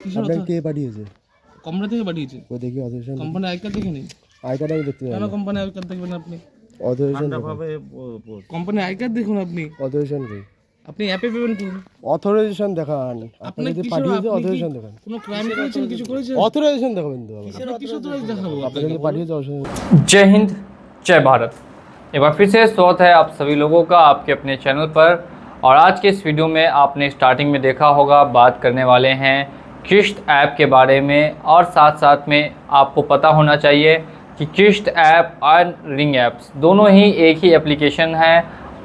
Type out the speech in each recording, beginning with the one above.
আপনার কে পাঠিয়েছে? কোম্পানি থেকে পাঠিয়েছে। ও দেখি অথরাইজেশন। কোম্পানি আই কার্ড দেখে নিন। আই কার্ড আমি দেখতে পাই কেন না। কোম্পানি আই কার্ড দেখবেন আপনি? অথরাইজেশন কোম্পানি আই কার্ড দেখুন আপনি। অথরাইজেশন কি? আপনি অ্যাপে পেমেন্ট করুন। অথরাইজেশন দেখান। আপনি যদি পাঠিয়েছে অথরাইজেশন দেখান। কোনো ক্রাইম করেছেন, কিছু করেছেন? অথরাইজেশন দেখাবেন তো। কিসের অথরাইজ দেখাবো? আপনি যদি পাঠিয়েছে অথরাইজেশন। जय हिंद, जय भारत। एक बार फिर से स्वागत है आप सभी लोगों का आपके अपने चैनल पर। और आज के इस वीडियो में आपने स्टार्टिंग में देखा होगा, बात करने वाले हैं किश्त ऐप के बारे में। और साथ साथ में आपको पता होना चाहिए कि किश्त ऐप और रिंग ऐप्स दोनों ही एक ही एप्लीकेशन है,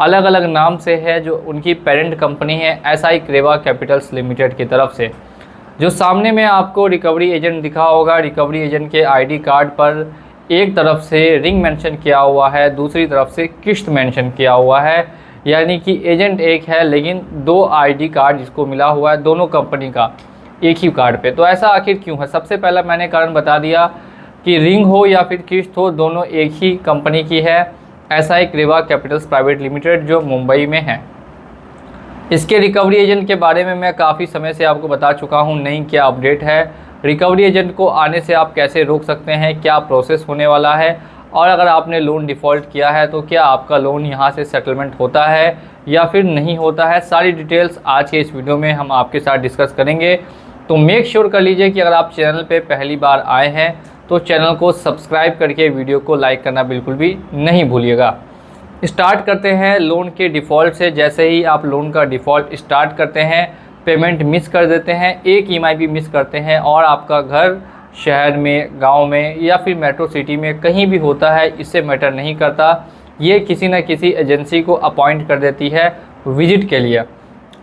अलग अलग नाम से है, जो उनकी पेरेंट कंपनी है SI क्रेवा कैपिटल्स लिमिटेड की तरफ से। जो सामने में आपको रिकवरी एजेंट दिखा होगा, रिकवरी एजेंट के ID कार्ड पर एक तरफ से रिंग मेंशन किया हुआ है, दूसरी तरफ से किश्त मेंशन किया हुआ है। यानी कि एजेंट एक है लेकिन दो ID कार्ड जिसको मिला हुआ है दोनों कंपनी का एक ही कार्ड पे। तो ऐसा आखिर क्यों है? सबसे पहला मैंने कारण बता दिया कि रिंग हो या फिर किश्त हो, दोनों एक ही कंपनी की है, SI क्रेवा कैपिटल्स प्राइवेट लिमिटेड, जो मुंबई में है। इसके रिकवरी एजेंट के बारे में मैं काफ़ी समय से आपको बता चुका हूँ, नहीं क्या अपडेट है, रिकवरी एजेंट को आने से आप कैसे रोक सकते हैं, क्या प्रोसेस होने वाला है, और अगर आपने लोन डिफ़ॉल्ट किया है तो क्या आपका लोन यहाँ से सेटलमेंट होता है या फिर नहीं होता है। सारी डिटेल्स आज के इस वीडियो में हम आपके साथ डिस्कस करेंगे। तो मेक श्योर कर लीजिए कि अगर आप चैनल पे पहली बार आए हैं तो चैनल को सब्सक्राइब करके वीडियो को लाइक करना बिल्कुल भी नहीं भूलिएगा। स्टार्ट करते हैं लोन के डिफ़ॉल्ट से। जैसे ही आप लोन का डिफ़ॉल्ट स्टार्ट करते हैं, पेमेंट मिस कर देते हैं, एक EMI भी मिस करते हैं, और आपका घर शहर में, गांव में या फिर मेट्रो सिटी में कहीं भी होता है, इससे मैटर नहीं करता, ये किसी न किसी एजेंसी को अपॉइंट कर देती है विजिट के लिए।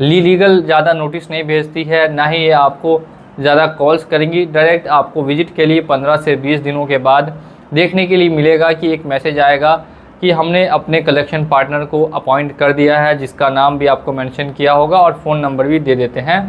लीगल ज़्यादा नोटिस नहीं भेजती है, ना ही ये आपको ज़्यादा कॉल्स करेंगी। डायरेक्ट आपको विजिट के लिए 15 से 20 दिनों के बाद देखने के लिए मिलेगा कि एक मैसेज आएगा कि हमने अपने कलेक्शन पार्टनर को अपॉइंट कर दिया है, जिसका नाम भी आपको मेंशन किया होगा और फ़ोन नंबर भी दे देते हैं।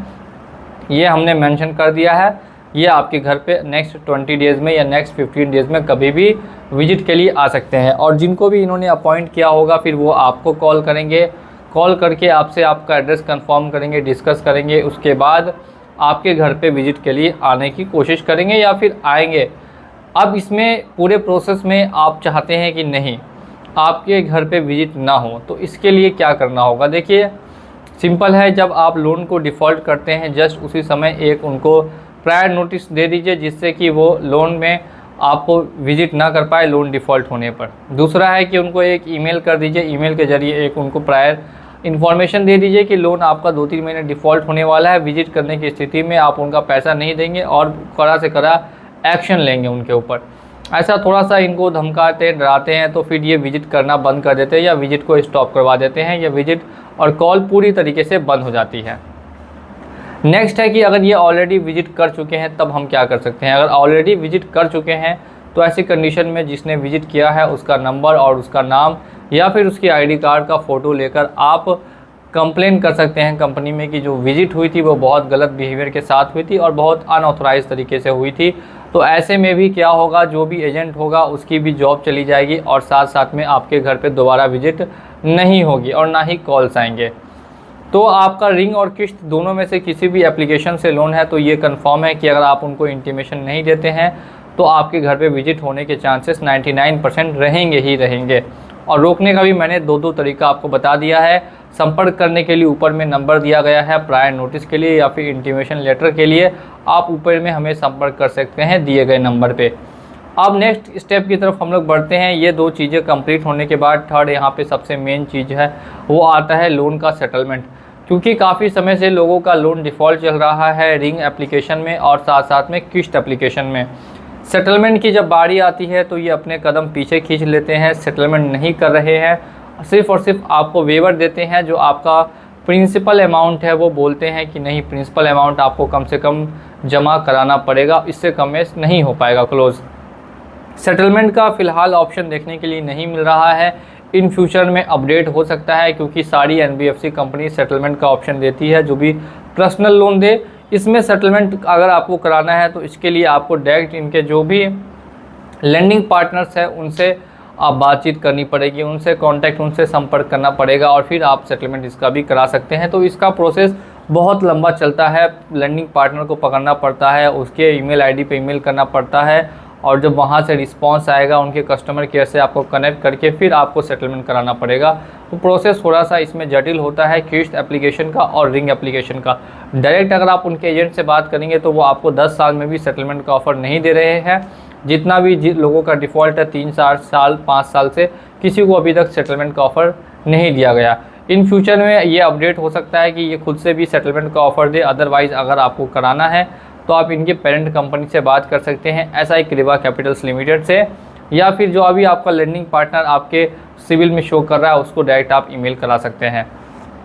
ये हमने मेंशन कर दिया है, ये आपके घर पे नेक्स्ट 20 डेज़ में या नेक्स्ट 15 डेज़ में कभी भी विजिट के लिए आ सकते हैं। और जिनको भी इन्होंने अपॉइंट किया होगा फिर वो आपको कॉल करेंगे, कॉल करके आपसे आपका एड्रेस कंफर्म करेंगे, डिस्कस करेंगे, उसके बाद आपके घर पे विजिट के लिए आने की कोशिश करेंगे या फिर आएंगे। अब इसमें पूरे प्रोसेस में आप चाहते हैं कि नहीं आपके घर पे विजिट ना हो, तो इसके लिए क्या करना होगा? देखिए सिंपल है, जब आप लोन को डिफ़ॉल्ट करते हैं जस्ट उसी समय एक उनको प्रायर नोटिस दे दीजिए, जिससे कि वो लोन में आपको विजिट ना कर पाए लोन डिफ़ॉल्ट होने पर। दूसरा है कि उनको एक ईमेल कर दीजिए, ईमेल के ज़रिए एक उनको प्रायर इन्फॉर्मेशन दे दीजिए कि लोन आपका 2-3 महीने डिफ़ॉल्ट होने वाला है, विजिट करने की स्थिति में आप उनका पैसा नहीं देंगे और कड़ा से कड़ा एक्शन लेंगे उनके ऊपर। ऐसा थोड़ा सा इनको धमकाते डराते हैं तो फिर ये विजिट करना बंद कर देते हैं या विजिट को स्टॉप करवा देते हैं, या विजिट और कॉल पूरी तरीके से बंद हो जाती है। नेक्स्ट है कि अगर ये ऑलरेडी विजिट कर चुके हैं तब हम क्या कर सकते हैं। अगर ऑलरेडी विजिट कर चुके हैं तो ऐसी कंडीशन में जिसने विजिट किया है उसका नंबर और उसका नाम या फिर उसकी ID कार्ड का फ़ोटो लेकर आप कंप्लेन कर सकते हैं कंपनी में कि जो विजिट हुई थी वो बहुत गलत बिहेवियर के साथ हुई थी और बहुत अनऑथराइज तरीके से हुई थी। तो ऐसे में भी क्या होगा, जो भी एजेंट होगा उसकी भी जॉब चली जाएगी और साथ साथ में आपके घर पे दोबारा विजिट नहीं होगी और ना ही कॉल्स आएंगे। तो आपका रिंग और किश्त दोनों में से किसी भी एप्लीकेशन से लोन है तो ये कंफर्म है कि अगर आप उनको इंटीमेशन नहीं देते हैं तो आपके घर पे विजिट होने के चांसेस 99% रहेंगे ही रहेंगे। और रोकने का भी मैंने दो तरीका आपको बता दिया है। संपर्क करने के लिए ऊपर में नंबर दिया गया है, प्रायर नोटिस के लिए या फिर इंटीमेशन लेटर के लिए आप ऊपर में हमें संपर्क कर सकते हैं दिए गए नंबर पे। अब नेक्स्ट स्टेप की तरफ हम लोग बढ़ते हैं। ये दो चीज़ें कंप्लीट होने के बाद थर्ड यहाँ पे सबसे मेन चीज़ है वो आता है लोन का सेटलमेंट। क्योंकि काफ़ी समय से लोगों का लोन डिफ़ॉल्ट चल रहा है रिंग एप्लीकेशन में और साथ साथ में किश्त एप्लीकेशन में। सेटलमेंट की जब बारी आती है तो ये अपने कदम पीछे खींच लेते हैं, सेटलमेंट नहीं कर रहे हैं, सिर्फ़ और सिर्फ आपको वेवर देते हैं। जो आपका प्रिंसिपल अमाउंट है वो बोलते हैं कि नहीं प्रिंसिपल अमाउंट आपको कम से कम जमा कराना पड़ेगा, इससे कम में नहीं हो पाएगा क्लोज़। सेटलमेंट का फ़िलहाल ऑप्शन देखने के लिए नहीं मिल रहा है, इन फ्यूचर में अपडेट हो सकता है क्योंकि सारी NBFC कंपनी सेटलमेंट का ऑप्शन देती है। जो भी पर्सनल लोन दे इसमें सेटलमेंट अगर आपको कराना है तो इसके लिए आपको डायरेक्ट इनके जो भी लेंडिंग पार्टनर्स हैं उनसे आप बातचीत करनी पड़ेगी, उनसे कांटेक्ट, उनसे संपर्क करना पड़ेगा और फिर आप सेटलमेंट इसका भी करा सकते हैं। तो इसका प्रोसेस बहुत लंबा चलता है, लेंडिंग पार्टनर को पकड़ना पड़ता है, उसके ईमेल आईडी पे ईमेल करना पड़ता है और जब वहाँ से रिस्पांस आएगा उनके कस्टमर केयर से आपको कनेक्ट करके फिर आपको सेटलमेंट कराना पड़ेगा। तो प्रोसेस थोड़ा सा इसमें जटिल होता है किश्त एप्लीकेशन का और रिंग एप्लीकेशन का। डायरेक्ट अगर आप उनके एजेंट से बात करेंगे तो वो आपको 10 साल में भी सेटलमेंट का ऑफ़र नहीं दे रहे हैं। जितना भी लोगों का डिफ़ॉल्ट है 3 साल 5 साल से, किसी को अभी तक सेटलमेंट का ऑफ़र नहीं दिया गया। इन फ्यूचर में ये अपडेट हो सकता है कि ये खुद से भी सेटलमेंट का ऑफ़र दे। अदरवाइज़ अगर आपको कराना है तो आप इनके पेरेंट कंपनी से बात कर सकते हैं, SI क्रिवा कैपिटल्स लिमिटेड से, या फिर जो अभी आपका लेंडिंग पार्टनर आपके सिविल में शो कर रहा है उसको डायरेक्ट आप ईमेल करा सकते हैं।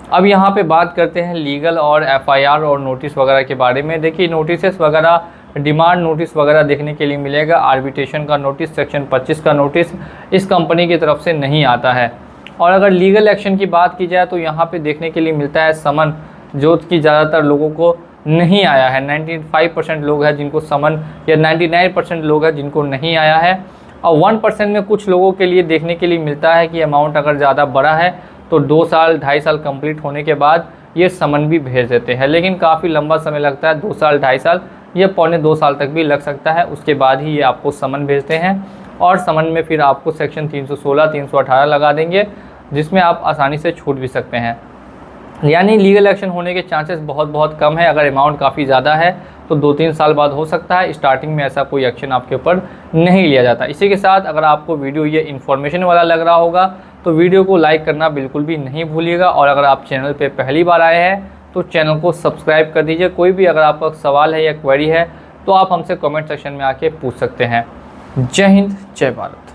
अब यहाँ पे बात करते हैं लीगल और FIR और नोटिस वगैरह के बारे में। देखिए नोटिस वगैरह, डिमांड नोटिस वगैरह देखने के लिए मिलेगा। आर्बिट्रेशन का नोटिस, सेक्शन 25 का नोटिस इस कंपनी की तरफ से नहीं आता है। और अगर लीगल एक्शन की बात की जाए तो यहाँ पे देखने के लिए मिलता है समन, जो कि ज़्यादातर लोगों को नहीं आया है। 95% लोग हैं जिनको समन, या 99% लोग हैं जिनको नहीं आया है। और 1% में कुछ लोगों के लिए देखने के लिए मिलता है कि अमाउंट अगर ज़्यादा बड़ा है तो 2 साल 2.5 साल कंप्लीट होने के बाद ये समन भी भेज देते हैं। लेकिन काफ़ी लंबा समय लगता है, 2 साल 2.5 साल या पौने 2 साल तक भी लग सकता है। उसके बाद ही ये आपको समन भेजते हैं और समन में फिर आपको सेक्शन 316, 318 लगा देंगे, जिसमें आप आसानी से छूट भी सकते हैं। यानी लीगल एक्शन होने के चांसेस बहुत कम है। अगर अमाउंट काफ़ी ज़्यादा है तो 2-3 साल बाद हो सकता है। स्टार्टिंग में ऐसा कोई एक्शन आपके ऊपर नहीं लिया जाता। इसी के साथ अगर आपको वीडियो ये इन्फॉर्मेशन वाला लग रहा होगा तो वीडियो को लाइक करना बिल्कुल भी नहीं भूलिएगा। और अगर आप चैनल पे पहली बार आए हैं तो चैनल को सब्सक्राइब कर दीजिए। कोई भी अगर आपका सवाल है या क्वेरी है तो आप हमसे कमेंट सेक्शन में आके पूछ सकते हैं। जय हिंद, जय भारत।